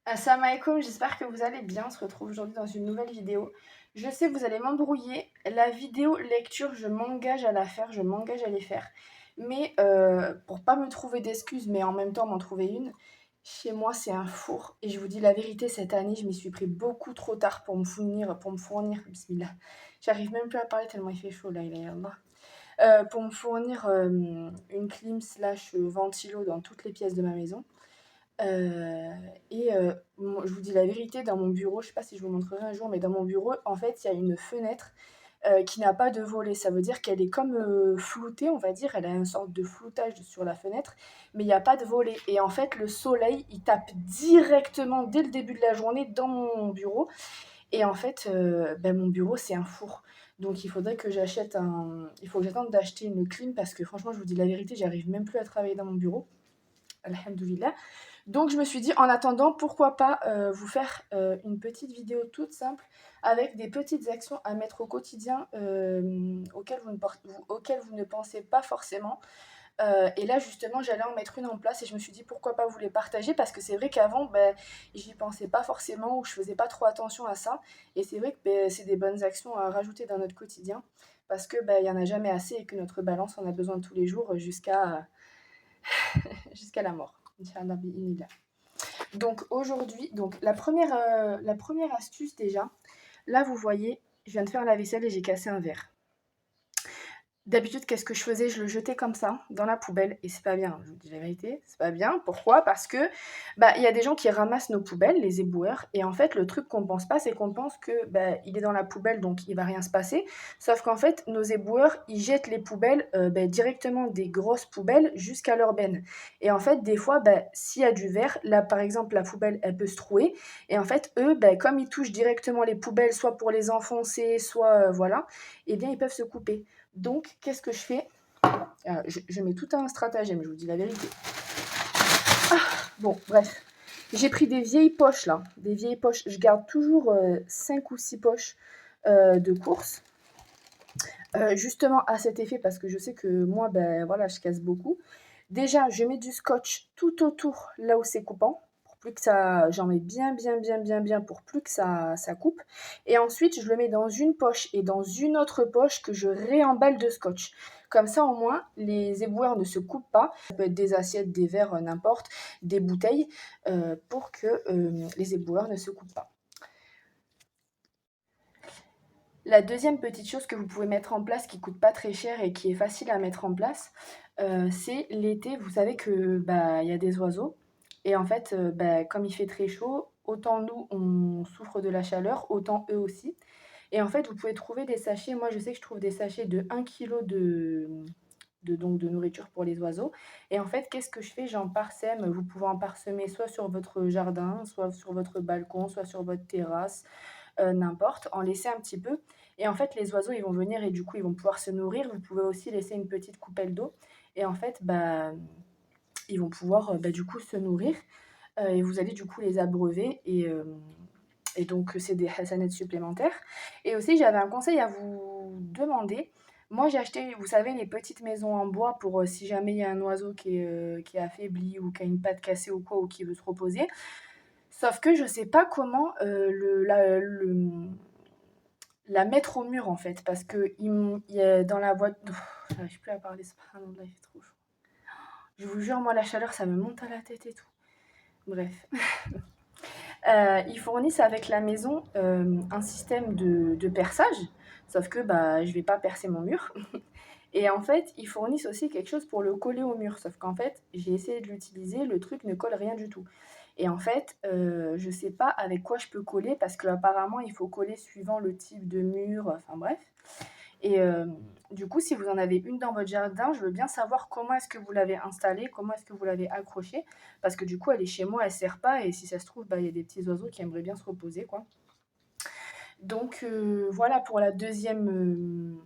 Assalamu alaikum, j'espère que vous allez bien. On se retrouve aujourd'hui dans une nouvelle vidéo. Je sais, vous allez m'embrouiller. La vidéo lecture, je m'engage à la faire, je m'engage à les faire. Mais pour pas me trouver d'excuses, mais en même temps m'en trouver une, chez moi c'est un four. Et je vous dis la vérité, cette année, je m'y suis pris beaucoup trop tard pour me fournir, bismillah. J'arrive même plus à parler tellement il fait chaud là, il est là. Pour me fournir une clim slash ventilo dans toutes les pièces de ma maison. Heu je vous dis la vérité, dans mon bureau, je sais pas si je vous montrerai un jour, mais dans mon bureau, en fait, il y a une fenêtre, qui n'a pas de volet. Ça veut dire qu'elle est comme, floutée, on va dire. Elle a une sorte de floutage sur la fenêtre, mais il y a pas de volet et en fait, le soleil, il tape directement dès le début de la journée dans mon bureau et en fait, mon bureau, c'est un four. Donc il faut que j'attende d'acheter une clim parce que franchement, je vous dis la vérité, j'arrive même plus à travailler dans mon bureau. Alhamdoulilah. Donc je me suis dit, en attendant, pourquoi pas vous faire une petite vidéo toute simple avec des petites actions à mettre au quotidien auxquelles vous ne pensez pas forcément. Et là, justement, j'allais en mettre une en place et je me suis dit, pourquoi pas vous les partager parce que c'est vrai qu'avant, j'y pensais pas forcément ou je faisais pas trop attention à ça. Et c'est vrai que c'est des bonnes actions à rajouter dans notre quotidien parce que il y en a jamais assez et que notre balance en a besoin tous les jours jusqu'à la mort. Inch'Allah, bi'inillah. Donc aujourd'hui, la première astuce déjà, là vous voyez, je viens de faire la vaisselle et j'ai cassé un verre. D'habitude, qu'est-ce que je faisais? Je le jetais comme ça, dans la poubelle, et c'est pas bien, je vous dis la vérité, c'est pas bien. Pourquoi? Parce que, il y a des gens qui ramassent nos poubelles, les éboueurs, et en fait, le truc qu'on pense pas, c'est qu'on pense que, il est dans la poubelle, donc il va rien se passer. Sauf qu'en fait, nos éboueurs, ils jettent les poubelles, directement des grosses poubelles jusqu'à leur benne. Et en fait, des fois, s'il y a du verre, là, par exemple, la poubelle, elle peut se trouer, et en fait, eux, comme ils touchent directement les poubelles, soit pour les enfoncer, soit, voilà, eh bien, ils peuvent se couper. Donc, qu'est-ce que je fais? Je mets tout un stratagème, je vous dis la vérité. Bon, bref. J'ai pris des vieilles poches là, des vieilles poches. Je garde toujours 5 ou 6 poches de course. Justement à cet effet parce que je sais que moi, voilà, je casse beaucoup. Déjà, je mets du scotch tout autour là où c'est coupant. Pour plus que ça, j'en mets bien, bien, bien, bien, bien pour plus que ça coupe. Et ensuite, je le mets dans une poche et dans une autre poche que je réemballe de scotch. Comme ça, au moins, les éboueurs ne se coupent pas. Ça peut être des assiettes, des verres, n'importe, des bouteilles, pour que les éboueurs ne se coupent pas. La deuxième petite chose que vous pouvez mettre en place qui coûte pas très cher et qui est facile à mettre en place, c'est l'été, vous savez que il y a des oiseaux et en fait, comme il fait très chaud, autant nous on souffre de la chaleur, autant eux aussi. Et en fait, vous pouvez trouver des sachets. Moi, je sais que je trouve des sachets de 1 kilo de nourriture pour les oiseaux. Et en fait, qu'est-ce que je fais? J'en parsème. Vous pouvez en parsemer soit sur votre jardin, soit sur votre balcon, soit sur votre terrasse, n'importe, en laisser un petit peu. Et en fait, les oiseaux, ils vont venir et du coup, ils vont pouvoir se nourrir. Vous pouvez aussi laisser une petite coupelle d'eau. Et en fait, ils vont pouvoir du coup se nourrir. Et vous allez du coup les abreuver. Et donc, c'est des hasanats supplémentaires. Et aussi, j'avais un conseil à vous demander. Moi, j'ai acheté, vous savez, les petites maisons en bois pour si jamais il y a un oiseau qui est affaibli ou qui a une patte cassée ou quoi, ou qui veut se reposer. Sauf que je sais pas comment la mettre au mur en fait, parce que il y a dans la voiture. J'arrive plus à parler, subhanallah, il fait trop chaud. Je vous jure, moi, la chaleur, ça me monte à la tête et tout. Bref. Ils fournissent avec la maison un système de perçage, sauf que je vais pas percer mon mur. Et en fait, ils fournissent aussi quelque chose pour le coller au mur, sauf qu'en fait, j'ai essayé de l'utiliser, le truc ne colle rien du tout. Et en fait, je sais pas avec quoi je peux coller parce qu'apparemment, il faut coller suivant le type de mur, enfin bref. Et du coup, si vous en avez une dans votre jardin, je veux bien savoir comment est-ce que vous l'avez installée, comment est-ce que vous l'avez accrochée, parce que du coup, elle est chez moi, elle sert pas, et si ça se trouve, il y a des petits oiseaux qui aimeraient bien se reposer, quoi. Donc voilà la deuxième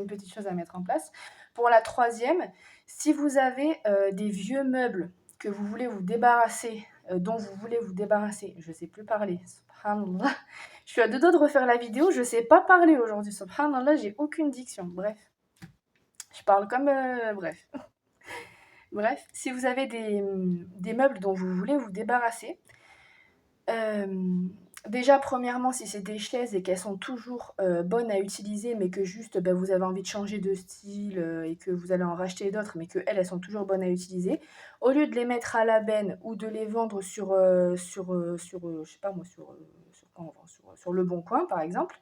petite chose à mettre en place. Pour la troisième, si vous avez des vieux meubles que vous voulez vous débarrasser, dont vous voulez vous débarrasser, je ne sais plus parler, subhanallah. Je suis à deux doigts de refaire la vidéo, je ne sais pas parler aujourd'hui, subhanallah, j'ai aucune diction. Bref, je parle comme bref. Bref, si vous avez des meubles dont vous voulez vous débarrasser, déjà, premièrement, si c'est des chaises et qu'elles sont toujours bonnes à utiliser, mais que juste bah, vous avez envie de changer de style et que vous allez en racheter d'autres, mais qu'elles, elles sont toujours bonnes à utiliser, au lieu de les mettre à la benne ou de les vendre je sais pas moi, sur, quoi on vend, sur Le Bon Coin, par exemple,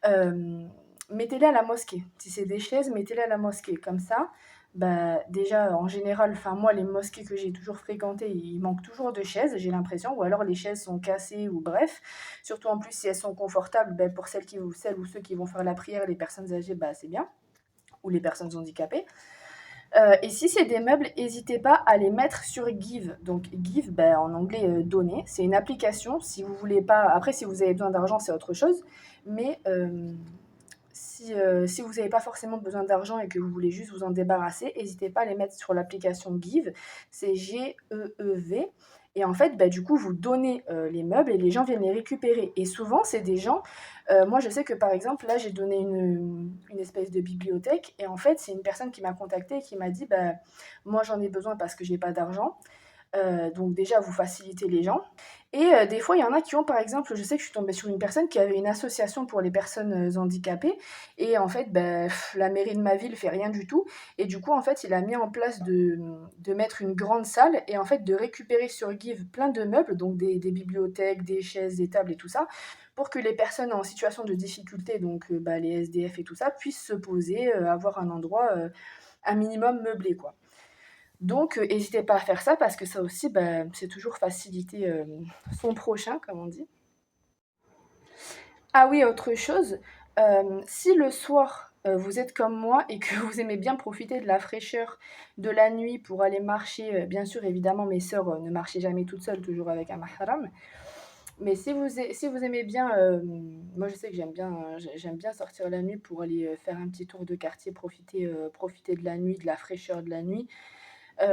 euh, mettez-les à la mosquée. Si c'est des chaises, mettez-les à la mosquée. Comme ça, bah, déjà, en général, enfin moi, les mosquées que j'ai toujours fréquentées, il manque toujours de chaises, j'ai l'impression, ou alors les chaises sont cassées, ou bref. Surtout en plus, si elles sont confortables, bah, pour celles ou ceux qui vont faire la prière, les personnes âgées, bah, c'est bien, ou les personnes handicapées. Et si c'est des meubles, n'hésitez pas à les mettre sur Give. Donc Give, bah, en anglais, donner. C'est une application. Si vous voulez pas, après, si vous avez besoin d'argent, c'est autre chose. Mais si vous n'avez pas forcément besoin d'argent et que vous voulez juste vous en débarrasser, n'hésitez pas à les mettre sur l'application Give. C'est Geev. Et en fait, bah, du coup, vous donnez les meubles et les gens viennent les récupérer. Et souvent, c'est des gens. Moi, je sais que par exemple, là, j'ai donné une espèce de bibliothèque. Et en fait, c'est une personne qui m'a contactée et qui m'a dit bah, moi, j'en ai besoin parce que j'ai pas d'argent. Donc déjà, vous facilitez les gens. Et des fois, il y en a qui ont, par exemple, je sais que je suis tombée sur une personne qui avait une association pour les personnes handicapées. Et en fait, ben, la mairie de ma ville fait rien du tout. Et du coup, en fait, il a mis en place de mettre une grande salle et en fait de récupérer sur Give plein de meubles, donc des bibliothèques, des chaises, des tables et tout ça, pour que les personnes en situation de difficulté, donc bah, les SDF et tout ça, puissent se poser, avoir un endroit un minimum meublé, quoi. Donc, n'hésitez pas à faire ça parce que ça aussi, bah, c'est toujours faciliter son prochain, comme on dit. Ah oui, autre chose, si le soir, vous êtes comme moi et que vous aimez bien profiter de la fraîcheur de la nuit pour aller marcher, bien sûr, évidemment, mes sœurs ne marchaient jamais toutes seules, toujours avec un mahram. Mais si vous aimez bien, moi je sais que j'aime bien sortir la nuit pour aller faire un petit tour de quartier, profiter de la nuit, de la fraîcheur de la nuit.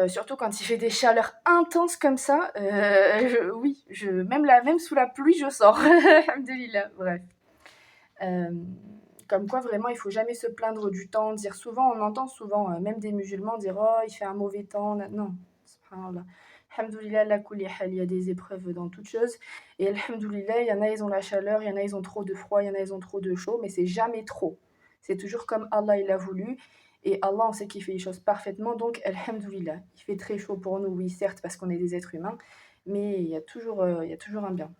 Surtout quand il fait des chaleurs intenses comme ça, oui, même sous la pluie, je sors. Alhamdoulilah, bref. Euh, Comme quoi, vraiment, il faut jamais se plaindre du temps. On entend souvent, même des musulmans dire oh, il fait un mauvais temps. Non, subhanallah. Alhamdoulilah, la kulli hal, il y a des épreuves dans toutes choses. Et alhamdoulilah, il y en a, ils ont la chaleur, il y en a, ils ont trop de froid, il y en a, ils ont trop de chaud, mais c'est jamais trop. C'est toujours comme Allah il a voulu. Et Allah, on sait qu'il fait les choses parfaitement, donc alhamdoulilah. Il fait très chaud pour nous, oui, certes, parce qu'on est des êtres humains, mais il y a toujours un bien.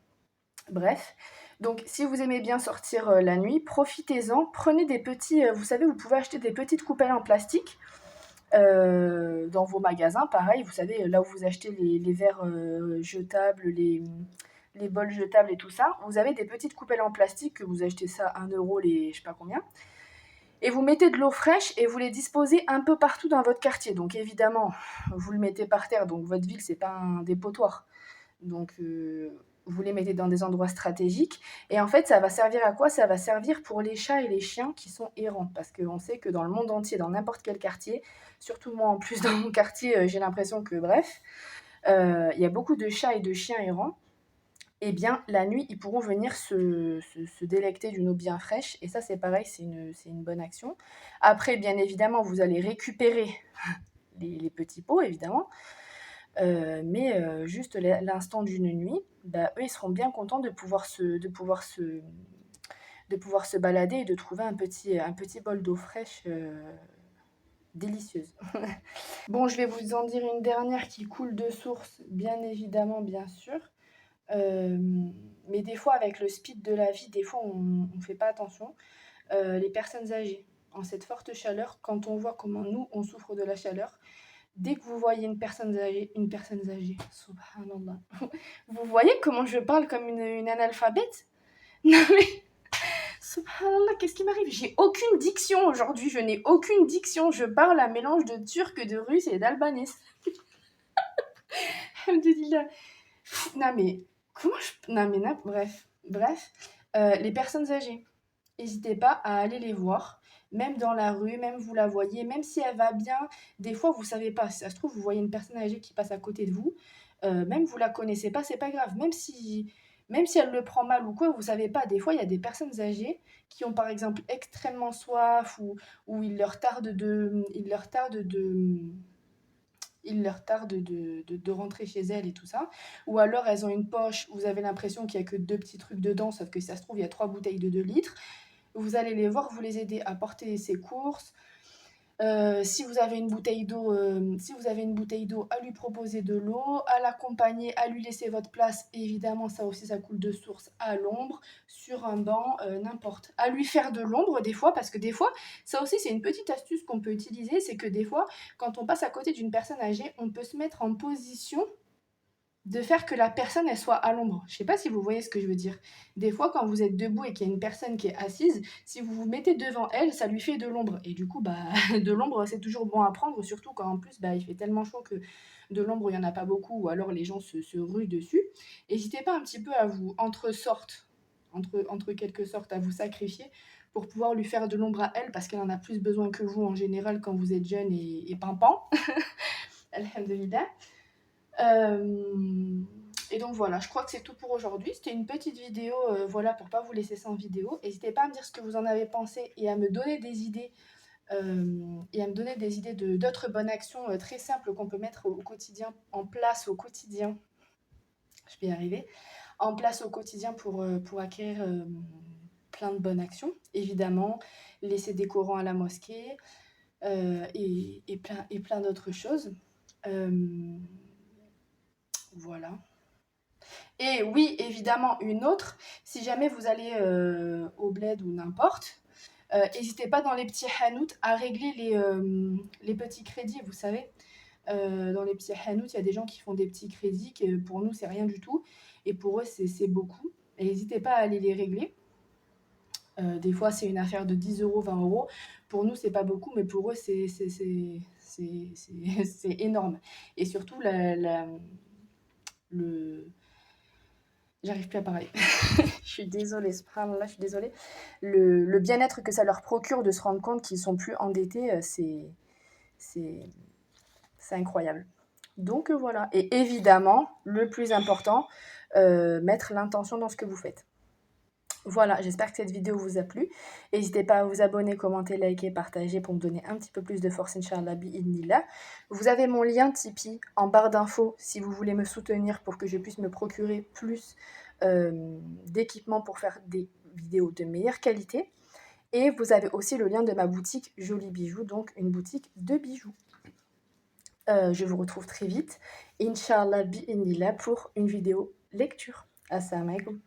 Bref, donc si vous aimez bien sortir la nuit, profitez-en. Prenez des petits, vous savez, vous pouvez acheter des petites coupelles en plastique dans vos magasins. Pareil, vous savez, là où vous achetez les verres jetables, les bols jetables et tout ça, vous avez des petites coupelles en plastique que vous achetez ça 1 € les je sais pas combien. Et vous mettez de l'eau fraîche et vous les disposez un peu partout dans votre quartier. Donc évidemment, vous le mettez par terre, donc votre ville, c'est pas un dépotoir. Donc, vous les mettez dans des endroits stratégiques. Et en fait, ça va servir à quoi? Ça va servir pour les chats et les chiens qui sont errants. Parce qu'on sait que dans le monde entier, dans n'importe quel quartier, surtout moi en plus dans mon quartier, j'ai l'impression que, bref, il y a beaucoup de chats et de chiens errants. Eh bien, la nuit, ils pourront venir se délecter d'une eau bien fraîche. Et ça, c'est pareil, c'est une bonne action. Après, bien évidemment, vous allez récupérer les petits pots, évidemment. Mais juste l'instant d'une nuit, bah, eux, ils seront bien contents de pouvoir se balader et de trouver un petit bol d'eau fraîche délicieuse. Bon, je vais vous en dire une dernière qui coule de source, bien évidemment, bien sûr. Euh, mais des fois, avec le speed de la vie, des fois, on ne fait pas attention. Les personnes âgées, en cette forte chaleur, quand on voit comment nous, on souffre de la chaleur, dès que vous voyez une personne âgée, subhanallah, vous voyez comment je parle comme une analphabète? Non mais, subhanallah, qu'est-ce qui m'arrive? J'ai aucune diction aujourd'hui, je n'ai aucune diction, je parle un mélange de turc, de russe et d'albanais. Alhamdoulilah. Non mais, comment je... Non mais, bref. Les personnes âgées, n'hésitez pas à aller les voir, même dans la rue, même vous la voyez, même si elle va bien. Des fois, vous savez pas. Si ça se trouve, vous voyez une personne âgée qui passe à côté de vous, même vous la connaissez pas, c'est pas grave. Même si elle le prend mal ou quoi, vous savez pas. Des fois, il y a des personnes âgées qui ont par exemple extrêmement soif ou il leur tarde de il leur tarde de rentrer chez elles et tout ça. Ou alors elles ont une poche, vous avez l'impression qu'il n'y a que 2 petits trucs dedans, sauf que si ça se trouve, il y a 3 bouteilles de 2 litres. Vous allez les voir, vous les aider à porter ses courses. Si vous avez une bouteille d'eau, à lui proposer de l'eau, à l'accompagner, à lui laisser votre place. Évidemment, ça aussi, ça coule de source à l'ombre, sur un banc, n'importe. À lui faire de l'ombre des fois, parce que des fois, ça aussi, c'est une petite astuce qu'on peut utiliser, c'est que des fois, quand on passe à côté d'une personne âgée, on peut se mettre en position de faire que la personne, elle soit à l'ombre. Je sais pas si vous voyez ce que je veux dire. Des fois, quand vous êtes debout et qu'il y a une personne qui est assise, si vous vous mettez devant elle, ça lui fait de l'ombre. Et du coup, bah, de l'ombre, c'est toujours bon à prendre, surtout quand en plus, bah, il fait tellement chaud que de l'ombre, il n'y en a pas beaucoup, ou alors les gens se ruent dessus. N'hésitez pas un petit peu à vous, entre quelque sorte, à vous sacrifier pour pouvoir lui faire de l'ombre à elle, parce qu'elle en a plus besoin que vous en général quand vous êtes jeune et pimpant. Alhamdulillah. Et donc voilà, je crois que c'est tout pour aujourd'hui. C'était une petite vidéo, voilà, pour pas vous laisser sans vidéo. N'hésitez pas à me dire ce que vous en avez pensé et à me donner des idées, d'autres bonnes actions très simples qu'on peut mettre au quotidien, en place au quotidien. Je vais y arriver. En place au quotidien pour acquérir plein de bonnes actions. Évidemment, laisser des Corans à la mosquée et plein d'autres choses. Voilà. Et oui, évidemment, une autre, si jamais vous allez au bled ou n'importe, n'hésitez pas dans les petits hanout à régler les petits crédits, vous savez. Dans les petits hanout, il y a des gens qui font des petits crédits, que pour nous, c'est rien du tout. Et pour eux, c'est beaucoup. Et n'hésitez pas à aller les régler. Des fois, c'est une affaire de 10 euros, 20 euros. Pour nous, c'est pas beaucoup, mais pour eux, c'est énorme. Et surtout, le, j'arrive plus à parler. Je suis désolée, subhanallah, je suis désolée. Le bien-être que ça leur procure de se rendre compte qu'ils sont plus endettés, c'est incroyable. Donc voilà. Et évidemment, le plus important, mettre l'intention dans ce que vous faites. Voilà, j'espère que cette vidéo vous a plu. N'hésitez pas à vous abonner, commenter, liker, partager pour me donner un petit peu plus de force, Inch'Allah, bi'idnillah. Vous avez mon lien Tipeee en barre d'infos si vous voulez me soutenir pour que je puisse me procurer plus d'équipements pour faire des vidéos de meilleure qualité. Et vous avez aussi le lien de ma boutique Jolie Bijoux, donc une boutique de bijoux. Je vous retrouve très vite, Inch'Allah, bi'idnillah, pour une vidéo lecture. Assalamu alaikum.